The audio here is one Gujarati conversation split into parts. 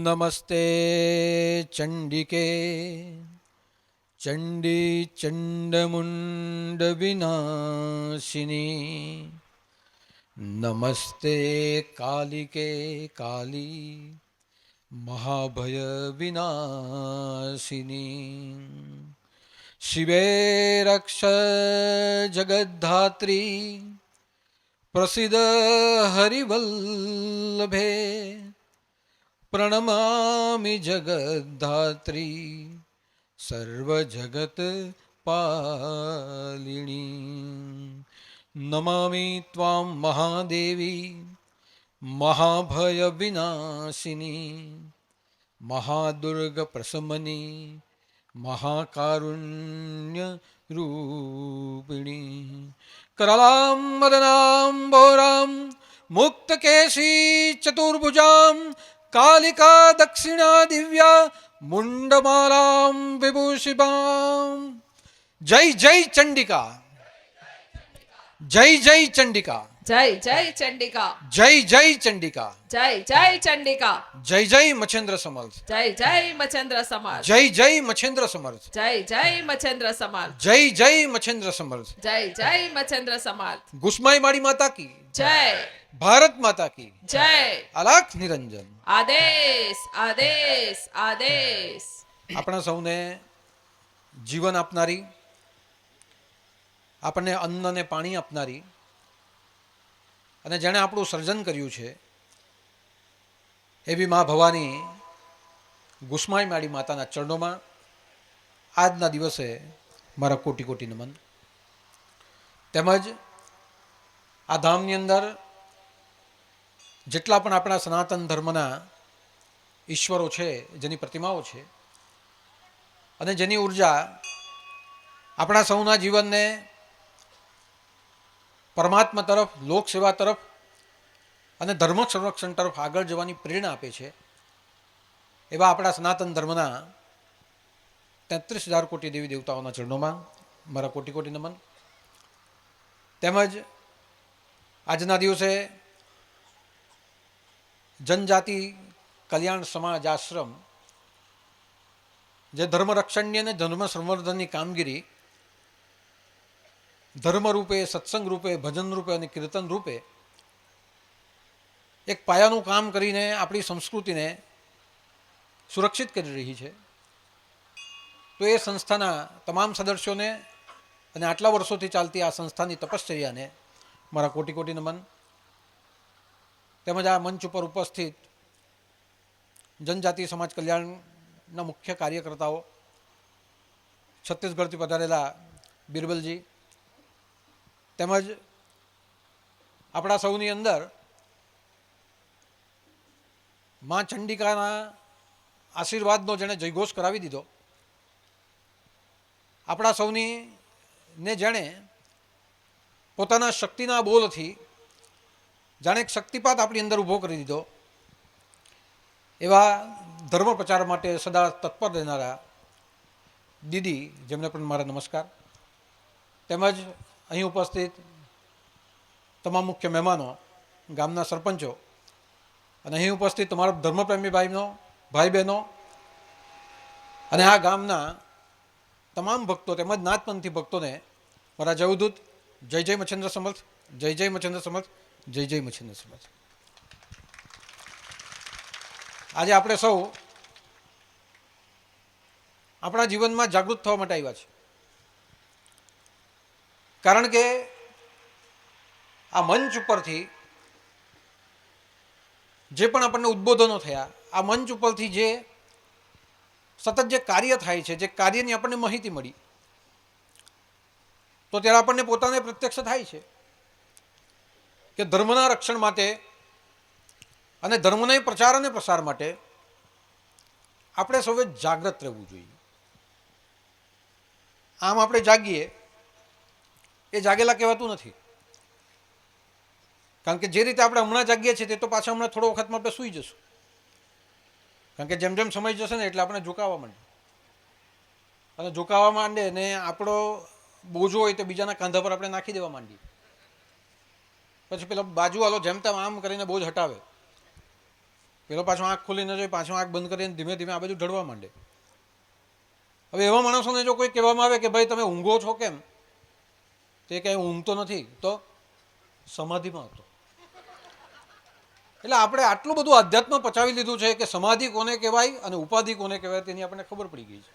નમસ્તે ચંડિકે ચંડી ચંડમુંડ વિનાશિની નમસ્તે કાલિકે કાલી મહાભય વિનાશિની શિવે રક્ષ જગદ્ધાત્રી પ્રસિદ્ધ હરિવલ્લભે પ્રણમામિ જગદ્ધાત્રી સર્વજગત પાલિણી નમામિ ત્વાં મહાદેવી મહાભય વિનાશિની મહાદુર્ગ પ્રશમની મહાકારુણ્ય રૂપિણી કરાલાં મદનાંબોરાં મુક્તકેશી ચતુર્ભુજાં કાલિકા દક્ષિણા દિવ્યા મુંડમાલાં વિભૂષિતાં જય જય ચંડિકા જય જય ચંડિકા જય જય ચંડિકા જય જય ચંડિકા જય જય ચંડિકા જય જય મચ્છેન્દ્ર સમર્થ જય જય મચ્છેન્દ્ર સમર્થ જય જય મચ્છેન્દ્ર સમર્થ જય જય મચ્છેન્દ્ર સમર્થ જય જય મચ્છેન્દ્ર સમર્થ જય જય મચ્છેન્દ્ર સમર્થ ગુસ્માઈ માડી માતા કી જય ભારત માતા કી જય અલાખ નિરંજન આદેશ આદેશ આદેશ આપણા સૌને જીવન આપનારી આપણને અન્ન અને પાણી આપનારી અને જેણે આપણું સર્જન કર્યું છે એવી મા ભવાની ગુસ્માઈ માડી માતાના ચરણોમાં આજના દિવસે મારા કોટી કોટી નમન. તેમજ આ ધામની અંદર જેટલા પણ આપણા સનાતન ધર્મના ઈશ્વરો છે, જેની પ્રતિમાઓ છે અને જેની ઉર્જા આપણા સૌના જીવનને પરમાત્મા તરફ, લોક સેવા તરફ અને ધર્મ સંરક્ષણ તરફ આગળ જવાની પ્રેરણા આપે છે એવા આપણા સનાતન ધર્મના 33,000 કોટી દેવી દેવતાઓના ચરણોમાં મારા કોટી કોટી નમન. તેમજ આજના દિવસે જનજાતિ કલ્યાણ સમાજ આશ્રમ જે ધર્મ રક્ષણની અને ધર્મ સંવર્ધનની કામગીરી ધર્મ રૂપે, સત્સંગ રૂપે, ભજન રૂપે અને કીર્તન રૂપે એક પાયાનું કામ કરીને આપણી સંસ્કૃતિને સુરક્ષિત કરી રહી છે, તો એ સંસ્થાના તમામ સદસ્યોને અને આટલા વર્ષોથી ચાલતી આ સંસ્થાની તપશ્ચર્યાને મારા કોટી કોટી નમન. તેમજ આ મંચ ઉપર ઉપસ્થિત જનજાતિ સમાજ કલ્યાણના મુખ્ય કાર્યકર્તાઓ, છત્તીસગઢથી પધારેલા બિરબલજી, તેમજ આપણા સૌની અંદર મા ચંડિકાના આશીર્વાદનો જેણે જયઘોષ કરાવી દીધો, આપણા સૌની ને જેણે પોતાના શક્તિના બોલથી જાણે એક શક્તિપાત આપણી અંદર ઊભો કરી દીધો, એવા ધર્મ પ્રચાર માટે સદા તત્પર રહેનારા દીદી, જેમને પણ મારા નમસ્કાર. તેમજ અહીં ઉપસ્થિત તમામ મુખ્ય મહેમાનો, ગામના સરપંચો અને અહીં ઉપસ્થિત તમારા ધર્મપ્રેમી ભાઈ બહેનો અને આ ગામના તમામ ભક્તો તેમજ નાથપંથી ભક્તોને મારા જયદૂત જય જય મચ્છેન્દ્ર સમર્થ, જય જય મચ્છેન્દ્ર સમર્થ, જય જય મચ્છેન્દ્ર સમર્થ. આજે આપણે સૌ આપણા જીવનમાં જાગૃત થવા માટે આવ્યા છે, કારણ કે આ મંચ ઉપરથી જે પણ આપણને ઉદ્બોધનો થયા, આ મંચ ઉપરથી જે સતત જે કાર્ય થાય છે, જે કાર્યની આપણને માહિતી મળી, તો ત્યારે આપણને પોતાને પ્રત્યક્ષ થાય છે કે ધર્મના રક્ષણ માટે અને ધર્મના પ્રચાર અને પ્રસાર માટે આપણે સૌએ જાગૃત રહેવું જોઈએ. આમ આપણે જાગીએ એ જાગેલા કહેવાતું નથી, કારણ કે જે રીતે આપણે હમણાં જાગીએ છીએ તે તો પાછા હમણાં થોડો વખતમાં આપણે સૂઈ જશું, કારણ કે જેમ જેમ સમય જશે ને એટલે આપણે ઝુકાવવા માંડે અને ઝુકાવવા માંડે ને આપણો બોજો હોય તો બીજાના કાંધા પર આપણે નાખી દેવા માંડીએ. પછી પેલા બાજુવાળો જેમ તેમ આમ કરીને બોજ હટાવે પેલો પાછો આંખ ખોલીને જોઈએ, પાછો આંખ બંધ કરીને ધીમે ધીમે આ બાજુ ઢળવા માંડે. હવે એવા માણસોને જો કોઈ કહેવામાં આવે કે ભાઈ તમે ઊંઘો છો કેમ, તે કંઈ ઊંઘતો નથી, તો સમાધિમાં હતો. એટલે આપણે આટલું બધું આધ્યાત્મ પચાવી લીધું છે કે સમાધિ કોને કહેવાય અને ઉપાધિ કોને કહેવાય તેની આપણને ખબર પડી ગઈ છે.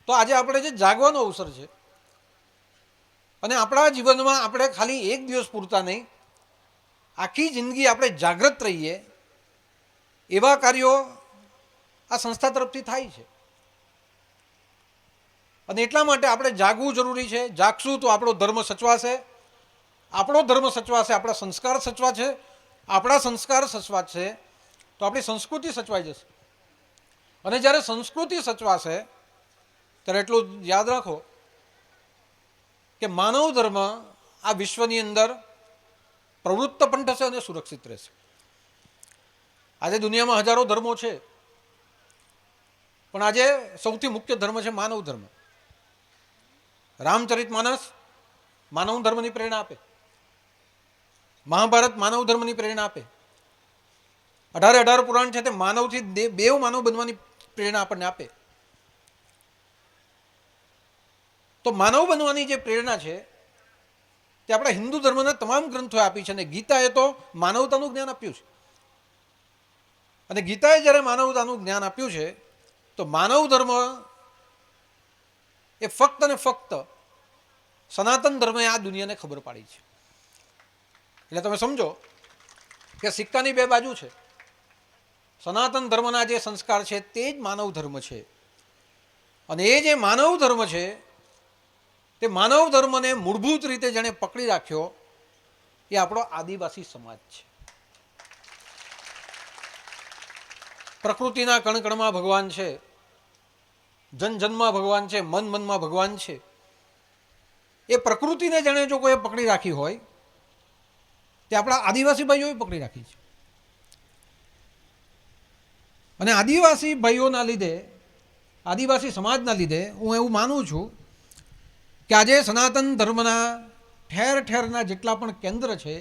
તો આજે આપણે જે જાગવાનો અવસર છે અને આપણા જીવનમાં આપણે ખાલી એક દિવસ પૂરતા નહીં, આખી જિંદગી આપણે જાગૃત રહીએ એવા કાર્યો આ સંસ્થા તરફથી થાય છે. અને એટલા માટે આપણે જાગવું જરૂરી છે. જાગશું તો આપણો ધર્મ સચવાશે, આપણો ધર્મ સચવાશે, આપણા સંસ્કાર સચવાશે, આપણા સંસ્કાર સચવાશે તો આપણી સંસ્કૃતિ સચવાઈ જશે. અને જ્યારે સંસ્કૃતિ સચવાશે ત્યારે એટલું યાદ રાખો કે માનવ ધર્મ આ વિશ્વની અંદર પ્રવૃત્ત પણ થશે અને સુરક્ષિત રહેશે. આજે દુનિયામાં હજારો ધર્મો છે, પણ આજે સૌથી મુખ્ય ધર્મ છે માનવ ધર્મ. રામચરિત માનસ માનવ ધર્મની પ્રેરણા આપે, મહાભારત માનવ ધર્મની પ્રેરણા આપે, 18 પુરાણ છે તે માનવથી દેવ માનવ બનવાની પ્રેરણા આપણને આપે. તો માનવ બનવાની જે પ્રેરણા છે તે આપણા હિન્દુ ધર્મના તમામ ગ્રંથોએ આપી છે. અને ગીતાએ તો માનવતાનું જ્ઞાન આપ્યું છે. અને ગીતાએ જ્યારે માનવતાનું જ્ઞાન આપ્યું છે તો માનવ ધર્મ એ ફક્ત ને ફક્ત સનાતન ધર્મે આ દુનિયાને ખબર પાડી છે. એટલે તમે સમજો કે સિક્કાની બે બાજુ છે. સનાતન ધર્મના જે સંસ્કાર છે તે જ માનવ ધર્મ છે. અને એ જે માનવ ધર્મ છે તે માનવ ધર્મને મૂળભૂત રીતે જેણે પકડી રાખ્યો એ આપણો આદિવાસી સમાજ છે. પ્રકૃતિના કણકણમાં ભગવાન છે, જન જનમાં ભગવાન છે, મન મનમાં ભગવાન છે. એ પ્રકૃતિને જેણે જો કોઈ પકડી રાખી હોય તે આપણા આદિવાસી ભાઈઓએ પકડી રાખી છે. અને આદિવાસી ભાઈઓના લીધે, આદિવાસી સમાજના લીધે હું એવું માનું છું કે આજે સનાતન ધર્મના ઠેર ઠેરના જેટલા પણ કેન્દ્ર છે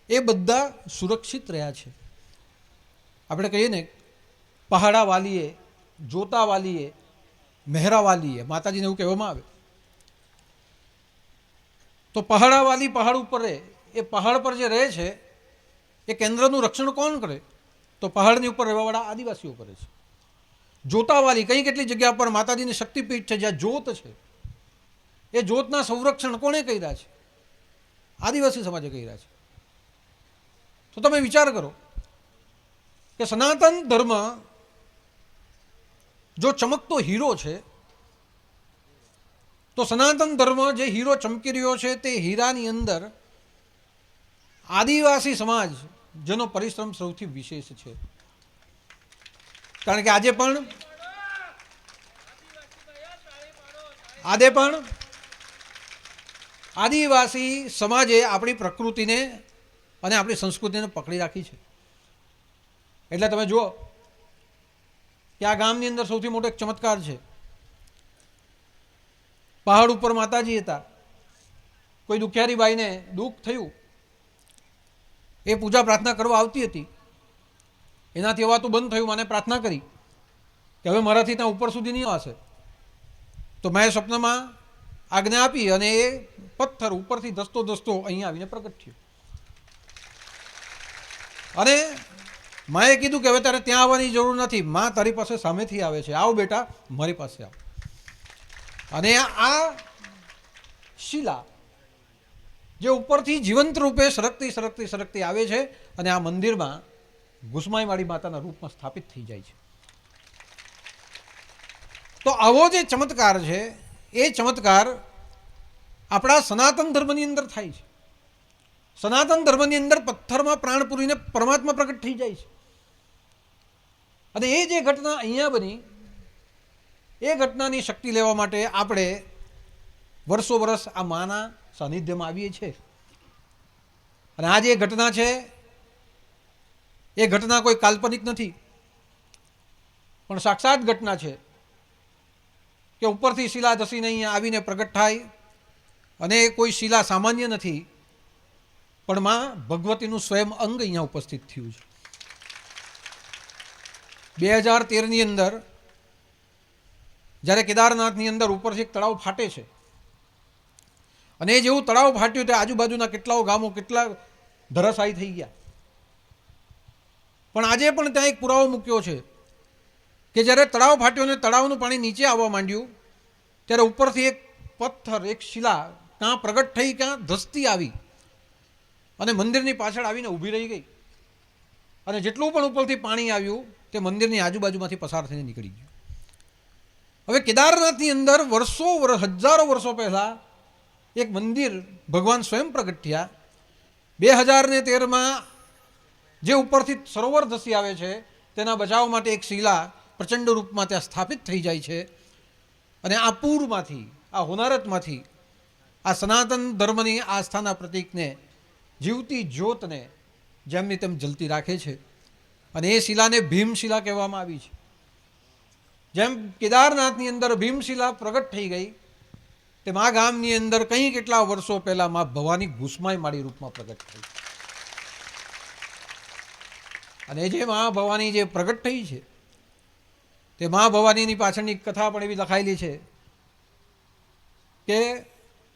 એ બધા સુરક્ષિત રહ્યા છે. આપણે કહીએ ને પહાડા વાલીએ, જોતા વાલીએ, મહેરા વાલીએ, માતાજીને એવું કહેવામાં આવે. તો પહાડા વાલી પહાડ ઉપર રહે, એ પહાડ પર જે રહે છે એ કેન્દ્રનું રક્ષણ કોણ કરે? તો પહાડની ઉપર રહેવાવાળા આદિવાસીઓ કરે છે. જોતા વાલી કઈ કેટલી જગ્યા પર માતાજીની શક્તિપીઠ છે જ્યાં જ્યોત છે, એ જ્યોતના સંરક્ષણ કોણે કર્યા છે? આદિવાસી સમાજે કર્યા છે. તો તમે વિચાર કરો કે સનાતન ધર્મ જો ચમકતો હીરો છે તો સનાતન ધર્મ જે હીરો ચમકી રહ્યો છે તે હીરાની અંદર આદિવાસી સમાજ જેનો પરિશ્રમ સૌથી વિશેષ છે. કારણ કે આજે પણ આદિવાસી સમાજે આપણી પ્રકૃતિને અને આપણી સંસ્કૃતિને પકડી રાખી છે. એટલે તમે જુઓ કે આ ગામની અંદર સૌથી મોટો એક ચમત્કાર છે. પહાડ ઉપર માતાજી હતા, કોઈ દુખિયારી બાઈને દુઃખ થયું, એ પૂજા પ્રાર્થના કરવા આવતી હતી, એનાથી અવાતું બંધ થયું. મને પ્રાર્થના કરી કે હવે મારાથી ત્યાં ઉપર સુધી નહીં આવશે. તો મેં સ્વપ્નમાં આજ્ઞા આપી અને એ પથ્થર ઉપરથી ધસતો ધસતો અહીંયા આવીને પ્રગટ થયો. અને માએ કીધું કે હવે તારે ત્યાં આવવાની જરૂર નથી, માં તારી પાસે સામેથી આવે છે, આવ બેટા મારી પાસે આવ. અને આ શિલા જે ઉપરથી જીવંત રૂપે સરકતી સરકતી સરકતી આવે છે અને આ મંદિરમાં ઘુસમાઈવાળી માતાના રૂપમાં સ્થાપિત થઈ જાય છે. તો આવો જે ચમત્કાર છે એ ચમત્કાર આપણા સનાતન ધર્મની અંદર થાય છે. સનાતન ધર્મની અંદર પથ્થરમાં પ્રાણ પૂરીને પરમાત્મા પ્રગટ થઈ જાય છે. અને એ જે ઘટના અહીંયા બની, એ ઘટનાની શક્તિ લેવા માટે આપણે વર્ષો વર્ષ આ માના સાનિધ્યમાં આવીએ છીએ. અને આ જે ઘટના છે એ ઘટના કોઈ કાલ્પનિક નથી, પણ સાક્ષાત ઘટના છે કે ઉપરથી શિલા ધસીને અહીંયા આવીને પ્રગટ થાય. અને કોઈ શિલા સામાન્ય નથી, પણ માં ભગવતીનું સ્વયં અંગ અહીંયા ઉપસ્થિત થયું છે. 2013ની અંદર જ્યારે કેદારનાથની અંદર ઉપરથી એક તળાવ ફાટે છે અને એ જેવું તળાવ ફાટ્યું તે આજુબાજુના કેટલાઓ ગામો કેટલા ધરાશાયી થઈ ગયા. પણ આજે પણ ત્યાં એક પુરાવો મૂક્યો છે કે જ્યારે તળાવ ફાટ્યો અને તળાવનું પાણી નીચે આવવા માંડ્યું ત્યારે ઉપરથી એક પથ્થર, એક શિલા કાં પ્રગટ થઈ કાં ધસતી આવી અને મંદિરની પાછળ આવીને ઊભી રહી ગઈ. અને જેટલું પણ ઉપરથી પાણી આવ્યું તે મંદિરની આજુબાજુમાંથી પસાર થઈને નીકળી ગયું. હવે કેદારનાથની અંદર હજારો વર્ષો પહેલાં એક મંદિર ભગવાન સ્વયં પ્રગટ થયા. 2013માં જે ઉપરથી સરોવર ધસી આવે છે તેના બચાવ માટે એક શિલા પ્રચંડ રૂપમાં ત્યાં સ્થાપિત થઈ જાય છે અને આ પૂરમાંથી, આ હોનારતમાંથી આ સનાતન ધર્મની આસ્થાના પ્રતીકને, જીવતી જ્યોતને જેમની તેમ જલતી રાખે છે. અને એ શિલાને ભીમશિલા કહેવામાં આવી છે. જેમ કેદારનાથની અંદર ભીમશિલા પ્રગટ થઈ ગઈ તેમ આ ગામની અંદર કંઈ કેટલા વર્ષો પહેલાં મા ભવાની ઘૂસમાઈ માળી રૂપમાં પ્રગટ થઈ. અને જે મા ભવાની જે પ્રગટ થઈ છે તે મા ભવાનીની પાછળની કથા પણ એવી લખાયેલી છે કે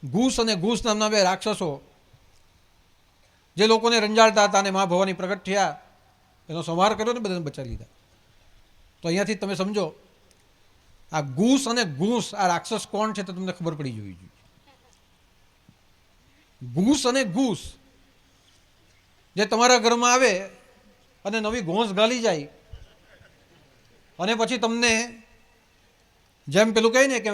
ઘૂસ અને ઘૂસ નામના બે રાક્ષસો જે લોકોને રંજાડતા હતા અને મા ભવાની પ્રગટ થયા એનો સંહાર કર્યો ને બધાને બચાવી લીધા. તો અહીંયાથી તમે સમજો આ ઘૂસ અને ઘૂસ આ રાક્ષસ કોણ છે તો તમને ખબર પડી જવી જોઈએ. ઘૂસ અને ઘૂસ જે તમારા ઘરમાં આવે અને નવી ઘોંસ ગાલી જાય અને પછી તમને જેમ પેલું કહે ને કે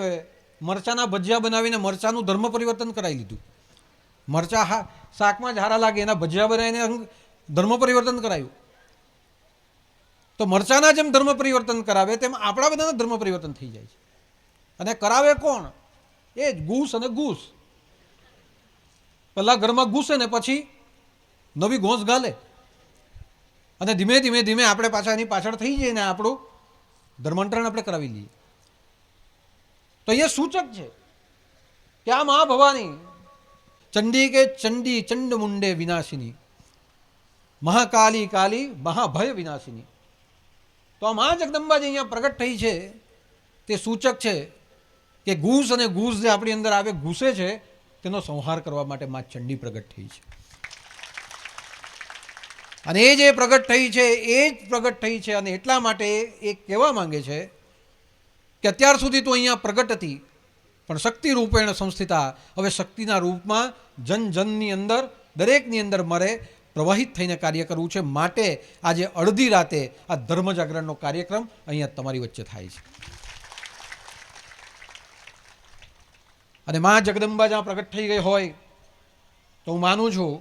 મરચાના ભજીયા બનાવીને મરચાનું ધર્મ પરિવર્તન કરાવી લીધું. મરચા શાકમાં જ હારા લાગે એના ભજીયા બનાવીને ધર્મ પરિવર્તન કરાયું. તો મરચાના જેમ ધર્મ પરિવર્તન કરાવે તેમ આપણા બધાના ધર્મ પરિવર્તન થઈ જાય છે. અને કરાવે કોણ? એ જ ઘૂસ અને ઘૂસ. પહેલાં ઘરમાં ઘૂસે ને પછી નવી ઘોંસ ગાલે અને ધીમે ધીમે ધીમે આપણે પાછા એની પાછળ થઈ જઈએ ને આપણું ધર્માંતરણ આપણે કરાવી લઈએ. તો અહીંયા સૂચક છે કે આ મા ભવાની ચંડી કે ચંડી ચંડ મુંડે વિનાશિની, મહાકાલી કાલી મહાભય વિનાશિની. તો આ મા જગદંબા જે અહીંયા પ્રગટ થઈ છે તે સૂચક છે કે ઘૂસ અને ઘૂસ જે આપણી અંદર આવે ઘૂસે છે તેનો સંહાર કરવા માટે મા ચંડી પ્રગટ થઈ છે. અને એ જે પ્રગટ થઈ છે એ જ પ્રગટ થઈ છે અને એટલા માટે એ કહેવા માંગે છે કે અત્યાર સુધી તો અહીંયા પ્રગટ હતી પણ શક્તિ રૂપેણ સંસ્થિતા, હવે શક્તિના રૂપમાં જન જનની અંદર દરેકની અંદર મારે પ્રવાહિત થઈને કાર્ય કરવું છે. માટે આજે અડધી રાતે આ ધર્મ જાગરણનો કાર્યક્રમ અહીંયા તમારી વચ્ચે થાય છે. અને મા જગદંબા જ્યાં પ્રગટ થઈ ગઈ હોય તો હું માનું છું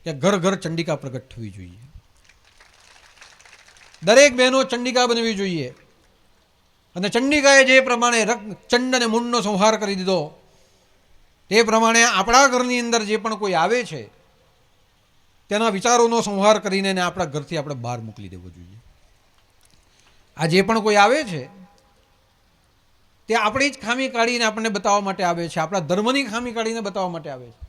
કે ઘર ઘર ચંડિકા પ્રગટ થવી જોઈએ. દરેક બહેનો ચંડિકા બનવી જોઈએ. અને ચંડિકાએ જે પ્રમાણે ચંડ અને મુંડનો સંહાર કરી દીધો તે પ્રમાણે આપણા ઘરની અંદર જે પણ કોઈ આવે છે તેના વિચારોનો સંહાર કરીને આપણા ઘરથી આપણે બહાર મોકલી દેવો જોઈએ. આ જે પણ કોઈ આવે છે તે આપણી જ ખામી કાઢીને આપણને બતાવવા માટે આવે છે, આપણા ધર્મની ખામી કાઢીને બતાવવા માટે આવે છે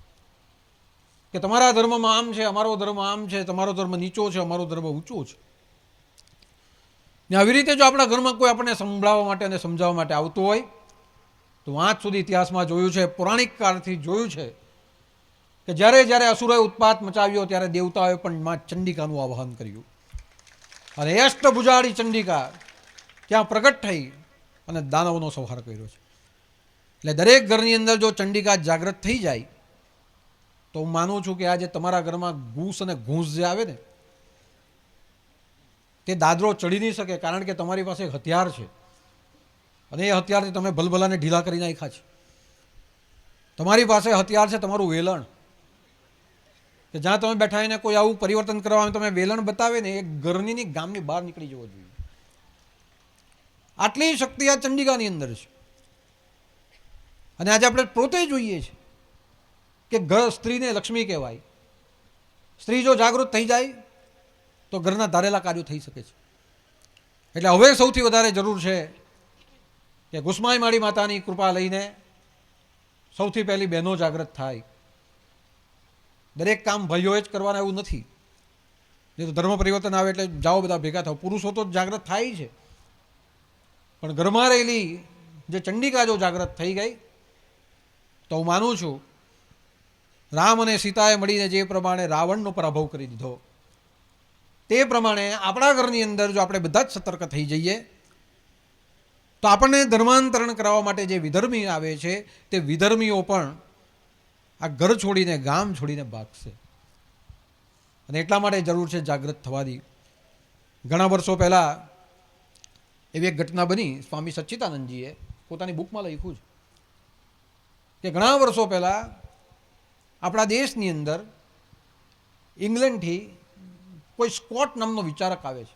કે તમારા ધર્મમાં આમ છે, અમારો ધર્મ આમ છે, તમારો ધર્મ નીચો છે, અમારો ધર્મ ઊંચો છે. ને આવી રીતે જો આપણા ઘરમાં કોઈ આપણને સંભળાવવા માટે અને સમજાવવા માટે આવતું હોય તો આજ સુધી ઇતિહાસમાં જોયું છે, પૌરાણિક કાળથી જોયું છે કે જ્યારે જ્યારે અસુરોએ ઉત્પાત મચાવ્યો ત્યારે દેવતાઓએ પણ મા ચંડિકાનું આવાહન કર્યું અને અષ્ટભુજાળી ચંડિકા ત્યાં પ્રગટ થઈ અને દાનવોનો સંહાર કર્યો છે. એટલે દરેક ઘરની અંદર જો ચંડિકા જાગૃત થઈ જાય તો હું માનું છું કે આજે તમારા ઘરમાં ઘૂસ અને ઘૂંસ જે આવે ને તે દાદરો ચડી નહીં શકે, કારણ કે તમારી પાસે એક હથિયાર છે અને એ હથિયારથી તમે ભલભલાને ઢીલા કરી નાખ્યા છે. તમારી પાસે હથિયાર છે તમારું વેલણ, કે જ્યાં તમે બેઠા એને કોઈ આવું પરિવર્તન કરવા તમે વેલણ બતાવે ને એ ઘરની ગામની બહાર નીકળી જવો જોઈએ. આટલી શક્તિ આ ચંડિકાની અંદર છે. અને આજે આપણે પોતે જોઈએ છે કે ઘર સ્ત્રીને લક્ષ્મી કહેવાય. સ્ત્રી જો જાગૃત થઈ જાય તો ઘરના ધારેલા કાર્યો થઈ શકે છે. એટલે હવે સૌથી વધારે જરૂર છે કે ઘૂસમાઈ માળી માતાની કૃપા લઈને સૌથી પહેલી બહેનો જાગૃત થાય દરેક કામ ભાઈઓએ જ કરવાના એવું નથી. નહીં તો ધર્મ પરિવર્તન આવે એટલે જાઓ બધા ભેગા થાવ. પુરુષો તો જાગૃત થાય છે, પણ ઘરમાં રહેલી જે ચંડિકા જો જાગૃત થઈ ગઈ તો હું માનું છું રામ અને સીતાએ મળીને જે પ્રમાણે રાવણનો પરાભવ કરી દીધો તે પ્રમાણે આપણા ઘરની અંદર જો આપણે બધા જ સતર્ક થઈ જઈએ તો આપણને ધર્માંતરણ કરાવવા માટે જે વિધર્મી આવે છે તે વિધર્મીઓ પણ આ ઘર છોડીને ગામ છોડીને ભાગશે. અને એટલા માટે જરૂર છે જાગૃત થવાની. ઘણા વર્ષો પહેલાં એવી એક ઘટના બની. સ્વામી સચ્ચિદાનંદજીએ પોતાની બુકમાં લખ્યું છે કે ઘણા વર્ષો પહેલાં આપણા દેશની અંદર ઇંગ્લેન્ડથી કોઈ સ્કોટ નામનો વિચારક આવે છે.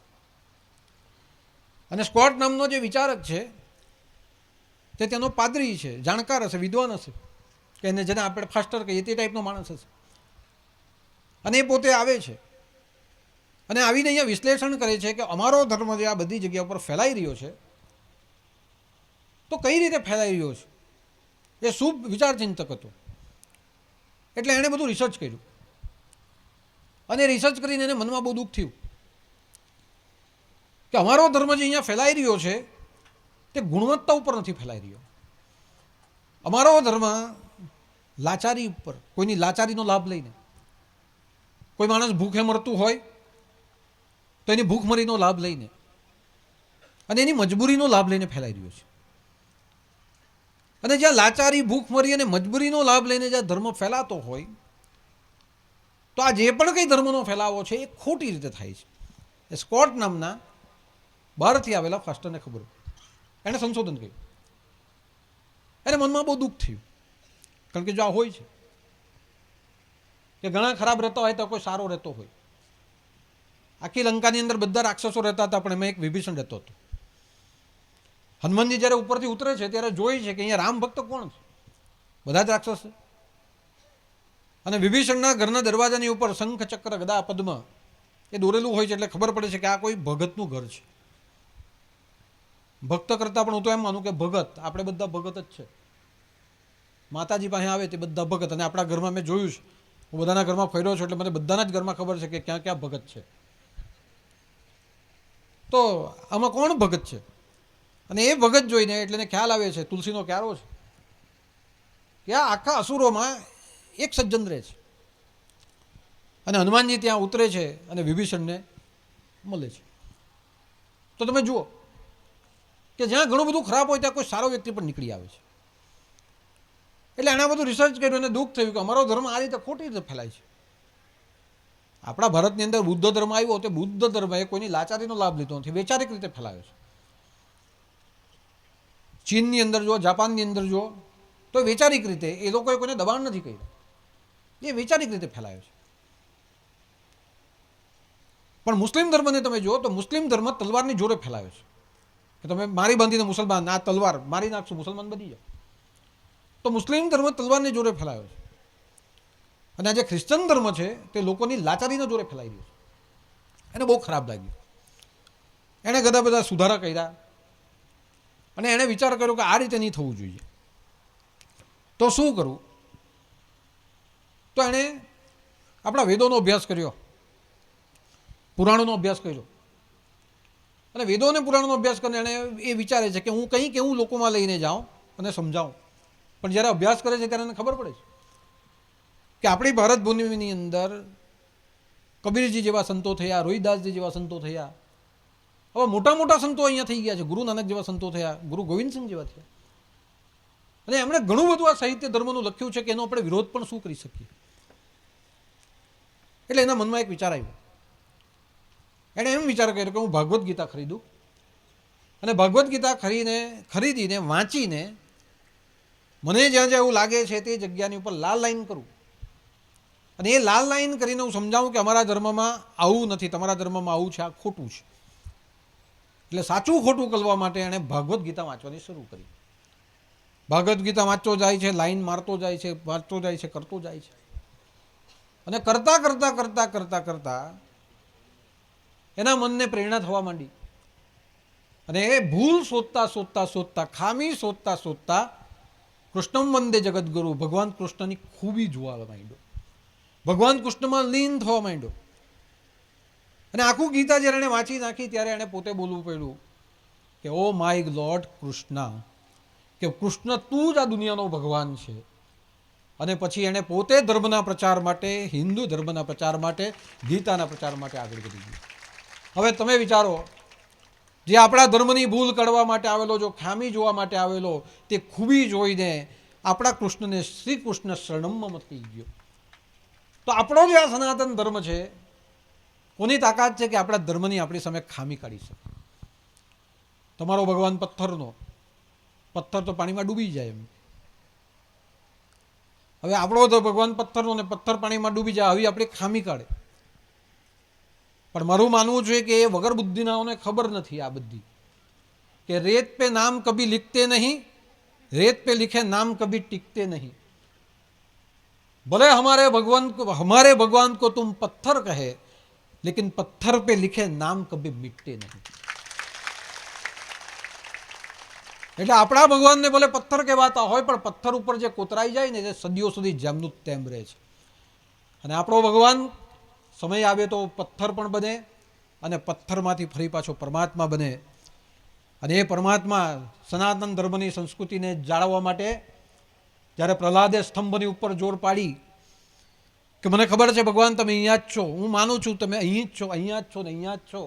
અને સ્કોટ નામનો જે વિચારક છે તે તેનો પાદરી છે, જાણકાર હશે, વિદ્વાન હશે, કે એને જેને આપણે ફાસ્ટર કહીએ તે ટાઈપનો માણસ હશે. અને એ પોતે આવે છે અને આવીને અહીંયા વિશ્લેષણ કરે છે કે અમારો ધર્મ જે આ બધી જગ્યા ઉપર ફેલાઈ રહ્યો છે તો કઈ રીતે ફેલાઈ રહ્યો છે. એ શુભ વિચારચિંતક હતો. એટલે એણે બધું રિસર્ચ કર્યું અને રિસર્ચ કરીને એને મનમાં બહુ દુઃખ થયું કે અમારો ધર્મ જે અહીંયા ફેલાઈ રહ્યો છે તે ગુણવત્તા ઉપર નથી ફેલાઈ રહ્યો. અમારો ધર્મ લાચારી ઉપર, કોઈની લાચારીનો લાભ લઈને, કોઈ માણસ ભૂખે મરતું હોય તો એની ભૂખમરીનો લાભ લઈને અને એની મજબૂરીનો લાભ લઈને ફેલાઈ રહ્યો છે. અને જ્યાં લાચારી, ભૂખમરી અને મજબૂરીનો લાભ લઈને જ્યાં ધર્મ ફેલાતો હોય તો આ જે પણ કંઈ ધર્મનો ફેલાવો છે એ ખોટી રીતે થાય છે. એ સ્કોટ નામના બહારથી આવેલા ફાસ્ટરને ખબર, એણે સંશોધન કર્યું. એને મનમાં બહુ દુઃખ થયું, કારણ કે જો આ હોય છે કે ઘણા ખરાબ રહેતા હોય તો કોઈ સારો રહેતો હોય. આખી લંકાની અંદર બધા રાક્ષસો રહેતા હતા, પણ એમાં એક વિભીષણ રહેતો હતો. હનુમાનજી જ્યારે ઉપરથી ઉતરે છે ત્યારે જોઈ છે કે અહીંયા રામ ભક્ત કોણ છે, બધા જ રાક્ષસ છે. અને વિભીષણના ઘરના દરવાજાની ઉપર શંખ, ચક્ર, ગદા, પદ્મ એ દોરેલું હોય છે એટલે ખબર પડે છે કે આ કોઈ ભગતનું ઘર છે. ભક્ત કરતાં પણ હું તો એમ માનું કે ભગત, આપણે બધા ભગત જ છે. માતાજી પાસે આવે તે બધા ભગત. અને આપણા ઘરમાં મેં જોયું છે, હું બધાના ઘરમાં ફર્યો છું એટલે મને બધાના જ ઘરમાં ખબર છે કે ક્યાં ક્યાં ભગત છે. તો આમાં કોણ ભગત છે? અને એ ભગત જોઈને એટલે એને ખ્યાલ આવે છે તુલસીનો ક્યારો છે કે આ આખા અસુરોમાં એક સજ્જન રહે છે. અને હનુમાનજી ત્યાં ઉતરે છે અને વિભીષણને મળે છે. તો તમે જુઓ કે જ્યાં ઘણું બધું ખરાબ હોય ત્યાં કોઈ સારો વ્યક્તિ પણ નીકળી આવે છે. એટલે એના બધું રિસર્ચ કર્યું અને દુઃખ થયું કે અમારો ધર્મ આ રીતે ખોટી રીતે ફેલાય છે. આપણા ભારતની અંદર બુદ્ધ ધર્મ આવ્યો તે બુદ્ધ ધર્મ એ કોઈની લાચારીનો લાભ લીધો નથી, વૈચારિક રીતે ફેલાયો છે. ચીનની અંદર જુઓ, જાપાનની અંદર જુઓ તો વૈચારિક રીતે એ લોકોએ કોઈને દબાણ નથી કર્યું, એ વૈચારિક રીતે ફેલાયો છે. પણ મુસ્લિમ ધર્મને તમે જુઓ તો મુસ્લિમ ધર્મ તલવારની જોડે ફેલાયો છે કે તમે મારી બાંધીને મુસલમાન, આ તલવાર મારી નાખશું મુસલમાન બની જાઓ. તો મુસ્લિમ ધર્મ તલવારની જોડે ફેલાયો છે. અને આ જે ખ્રિશ્ચન ધર્મ છે તે લોકોની લાચારીના જોડે ફેલાઈ રહ્યો છે. એને બહુ ખરાબ લાગ્યું. એણે બધા બધા સુધારા કર્યા અને એણે વિચાર કર્યો કે આ રીતે નહીં થવું જોઈએ. તો શું કરવું? તો એણે આપણા વેદોનો અભ્યાસ કર્યો, પુરાણોનો અભ્યાસ કર્યો. અને વેદો અને પુરાણોનો અભ્યાસ કરીને એણે એ વિચારે છે કે હું કંઈક એવું લોકોમાં લઈને જાઉં અને સમજાવું. પણ જ્યારે અભ્યાસ કરે છે ત્યારે એને ખબર પડે છે કે આપણી ભારત ભૂમિની અંદર કબીરજી જેવા સંતો થયા, રોહિદાસજી જેવા સંતો થયા, હવે મોટા મોટા સંતો અહીંયા થઈ ગયા છે, ગુરુ નાનક જેવા સંતો થયા, ગુરુ ગોવિંદસિંહ જેવા થયા. અને એમણે ઘણું બધું આ સાહિત્ય ધર્મનું લખ્યું છે કે એનો આપણે વિરોધ પણ શું કરી શકીએ. એટલે એના મનમાં એક વિચાર આવ્યો. એણે એમ વિચાર કર્યો કે હું ભાગવદ્ ગીતા ખરીદું અને ભગવદ્ ગીતા ખરીદીને વાંચીને મને જ્યાં જ્યાં એવું લાગે છે તે જગ્યાની ઉપર લાલ લાઈન કરું અને એ લાલ લાઈન કરીને હું સમજાવું કે અમારા ધર્મમાં આવું નથી, તમારા ધર્મમાં આવું છે, આ ખોટું છે. એટલે સાચું ખોટું કરવા માટે એણે ભાગવદ્ ગીતા વાંચવાની શરૂ કરી. ભાગવદ્ ગીતા વાંચતો જાય છે, લાઈન મારતો જાય છે, વાંચતો જાય છે, કરતો જાય છે. અને કરતાં કરતાં કરતાં કરતાં કરતાં એના મનને પ્રેરણા થવા માંડી. અને એ ભૂલ શોધતા શોધતા શોધતા, ખામી શોધતા શોધતા કૃષ્ણમ વંદે જગદગુરુ, ભગવાન કૃષ્ણની ખૂબી જોવા માંડ્યો. ભગવાન કૃષ્ણમાં લીન થવા માંડ્યો. અને આખું ગીતા જ્યારે એણે વાંચી નાખી ત્યારે એણે પોતે બોલવું પડ્યું કે ઓ માય લોર્ડ કૃષ્ણ, કે કૃષ્ણ તું જ આ દુનિયાનો ભગવાન છે. અને પછી એણે પોતે ધર્મના પ્રચાર માટે, હિન્દુ ધર્મના પ્રચાર માટે, ગીતાના પ્રચાર માટે આગળ વધી ગયું. હવે તમે વિચારો, જે આપણા ધર્મની ભૂલ કાઢવા માટે આવેલો, જો ખામી જોવા માટે આવેલો, તે ખૂબી જોઈને આપણા કૃષ્ણને શ્રી કૃષ્ણ શરણમમાં થઈ ગયો. તો આપણો જે આ સનાતન ધર્મ છે, કોની તાકાત છે કે આપણા ધર્મની આપણી સામે ખામી કાઢી શકે? તમારો ભગવાન પથ્થરનો, પથ્થર તો પાણીમાં ડૂબી જાય એમ. હવે આપણો તો ભગવાન પથ્થરનો ને પથ્થર પાણીમાં ડૂબી જાય, આવી આપણી ખામી કાઢે. પણ મારું માનવું છે કે એ વગર બુદ્ધિનાઓને ખબર નથી આ બધી, કે રેત पे नाम कभी लिखते नहीं, रेत पे लिखे नाम कभी टिकते नहीं. भले हमारे भगवान को तुम पत्थर कहे, लेकिन पत्थर पे लिखे नाम कभी मिटते नहीं. એટલે આપણા ભગવાનને ભલે પથ્થર કહેવાતા હોય, પણ પથ્થર ઉપર જે કોતરાઈ જાય ને તે સદીઓ સુધી જેમનું તેમ રહે છે. અને આપણો ભગવાન સમય આવે તો પથ્થર પણ બને, અને પથ્થરમાંથી ફરી પાછો પરમાત્મા બને. અને એ પરમાત્મા સનાતન ધર્મની સંસ્કૃતિને જાળવવા માટે જ્યારે પ્રહલાદે સ્તંભની ઉપર જોર પાડી કે મને ખબર છે ભગવાન તમે અહીંયા જ છો, હું માનું છું તમે અહીં જ છો, અહીંયા જ છો ને અહીંયા જ છો,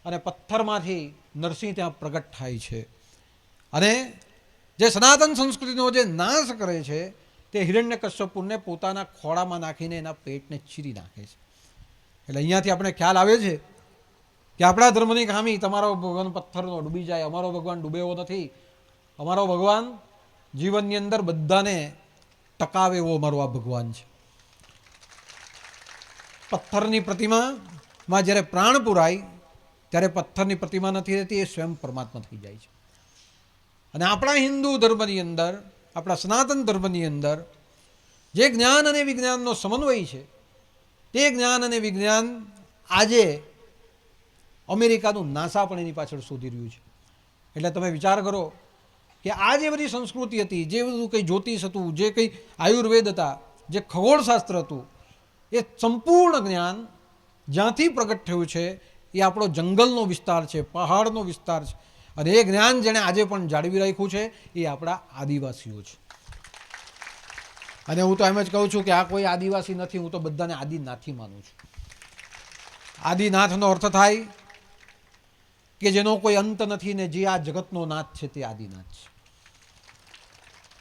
અને પથ્થરમાંથી નરસિંહ ત્યાં પ્રગટ થાય છે. અને જે સનાતન સંસ્કૃતિનો જે નાશ કરે છે તે હિરણ્યકશ્યપુને પોતાના ખોળામાં નાખીને એના પેટને ચીરી નાખે છે. એટલે અહીંયાથી આપણે ખ્યાલ આવે છે કે આપણા ધર્મની ખામી, તમારો ભગવાન પથ્થરનો ડૂબી જાય, અમારો ભગવાન ડૂબે એવો નથી. અમારો ભગવાન જીવનની અંદર બધાને ટકાવે એવો અમારો આ ભગવાન છે. પથ્થરની પ્રતિમામાં જ્યારે પ્રાણ પુરાય ત્યારે પથ્થરની પ્રતિમા નથી રહેતી, એ સ્વયં પરમાત્મા થઈ જાય છે. અને આપણા હિન્દુ ધર્મની અંદર, આપણા સનાતન ધર્મની અંદર જે જ્ઞાન અને વિજ્ઞાનનો સમન્વય છે, તે જ્ઞાન અને વિજ્ઞાન આજે અમેરિકાનું નાસા પણ એની પાછળ શોધી રહ્યું છે. એટલે તમે વિચાર કરો કે આ જે બધી સંસ્કૃતિ હતી, જે બધું કંઈ જ્યોતિષ હતું, જે કંઈ આયુર્વેદ હતા, જે ખગોળશાસ્ત્ર હતું, એ સંપૂર્ણ જ્ઞાન જ્યાંથી પ્રગટ થયું છે એ આપણો જંગલનો વિસ્તાર છે, પહાડનો વિસ્તાર છે. અને એ જ્ઞાન જેણે આજે પણ જાળવી રાખ્યું છે એ આપણા આદિવાસીઓ છે. અને હું તો એમ જ કહું છું કે આ કોઈ આદિવાસી નથી, હું તો બધાને આદિનાથી માનું છું. આદિનાથનો અર્થ થાય કે જેનો કોઈ અંત નથી ને જે આ જગતનો નાથ છે તે આદિનાથ છે.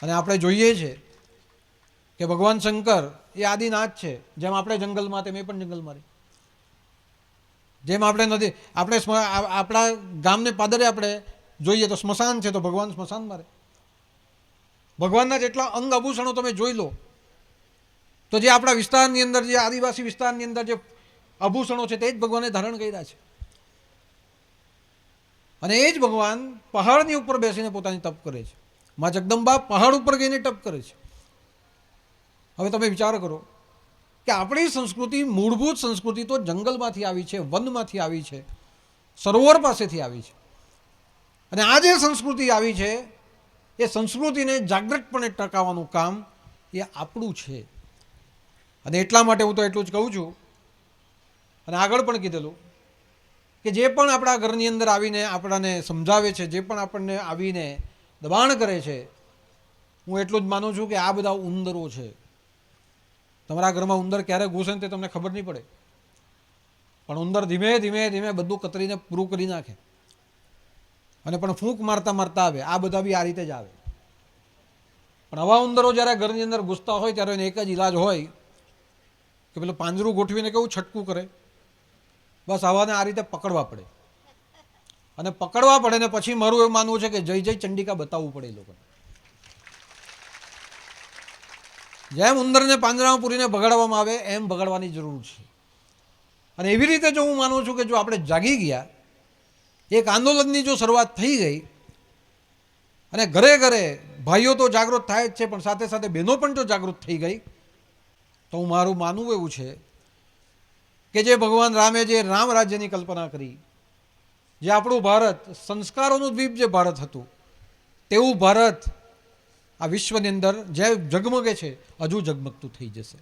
અને આપણે જોઈએ છે કે ભગવાન શંકર એ આદિનાથ છે. જેમ આપણે જંગલમાં તેમ એ પણ જંગલમાં રહે. જેમ આપણે નદી, આપણે આપણા ગામને પાદરે આપણે જોઈએ તો સ્મશાન છે, તો ભગવાન સ્મશાનમાં રહે. ભગવાનના જેટલા અંગ આભૂષણો તમે જોઈ લો, તો જે આપણા વિસ્તારની અંદર, જે આદિવાસી વિસ્તારની અંદર જે આભૂષણો છે તે જ ભગવાને ધારણ કર્યા છે. અને એ જ ભગવાન પહાડની ઉપર બેસીને પોતાની તપ કરે છે. માં જગદંબા પહાડ ઉપર ગઈને તપ કરે છે. હવે તમે વિચાર કરો કે આપણી સંસ્કૃતિ, મૂળભૂત સંસ્કૃતિ તો જંગલમાંથી આવી છે, વનમાંથી આવી છે, સરોવર પાસેથી આવી છે. અને આ જે સંસ્કૃતિ આવી છે એ સંસ્કૃતિને જાગૃતપણે ટકાવવાનું કામ એ આપણું છે. અને એટલા માટે હું તો એટલું જ કહું છું, અને આગળ પણ કીધેલું કે જે પણ આપણા ઘરની અંદર આવીને આપણાને સમજાવે છે, જે પણ આપણને આવીને દબાણ કરે છે, હું એટલું જ માનું છું કે આ બધા ઉંદરો છે. તમારા ઘરમાં ઉંદર ક્યારે ઘૂસે ને તે તમને ખબર નહીં પડે, પણ ઉંદર ધીમે ધીમે ધીમે બધું કતરીને પૂરું કરી નાખે. અને પણ ફૂંક મારતા મારતા આવે. આ બધા બી આ રીતે જ આવે. પણ આવા ઉંદરો જ્યારે ઘરની અંદર ઘૂસતા હોય ત્યારે એને એક જ ઈલાજ હોય કે પેલું પાંજરું ગોઠવીને કેવું છટકું કરે, બસ આવાને આ રીતે પકડવા પડે. અને પકડવા પડે ને પછી મારું એવું માનવું છે કે જય જય ચંડિકા બતાવવું પડે એ લોકોને. જેમ ઉંદરને પાંજરામાં પૂરીને ભગાડવામાં આવે એમ ભગાડવાની જરૂર છે. અને એવી રીતે જો હું માનું છું કે જો આપણે જાગી ગયા, એક આંદોલનની જો શરૂઆત થઈ ગઈ, અને ઘરે ઘરે ભાઈઓ તો જાગૃત થાય જ છે, પણ સાથે સાથે બહેનો પણ જો જાગૃત થઈ ગઈ, તો હું મારું માનવું એવું છે કે જે ભગવાન રામે જે રામ રાજ્યની કલ્પના કરી, જે આપણું ભારત સંસ્કારોનું દ્વીપ જે ભારત હતું, તેવું ભારત આ વિશ્વની અંદર જે ઝગમગે છે હજુ ઝગમગતું થઈ જશે.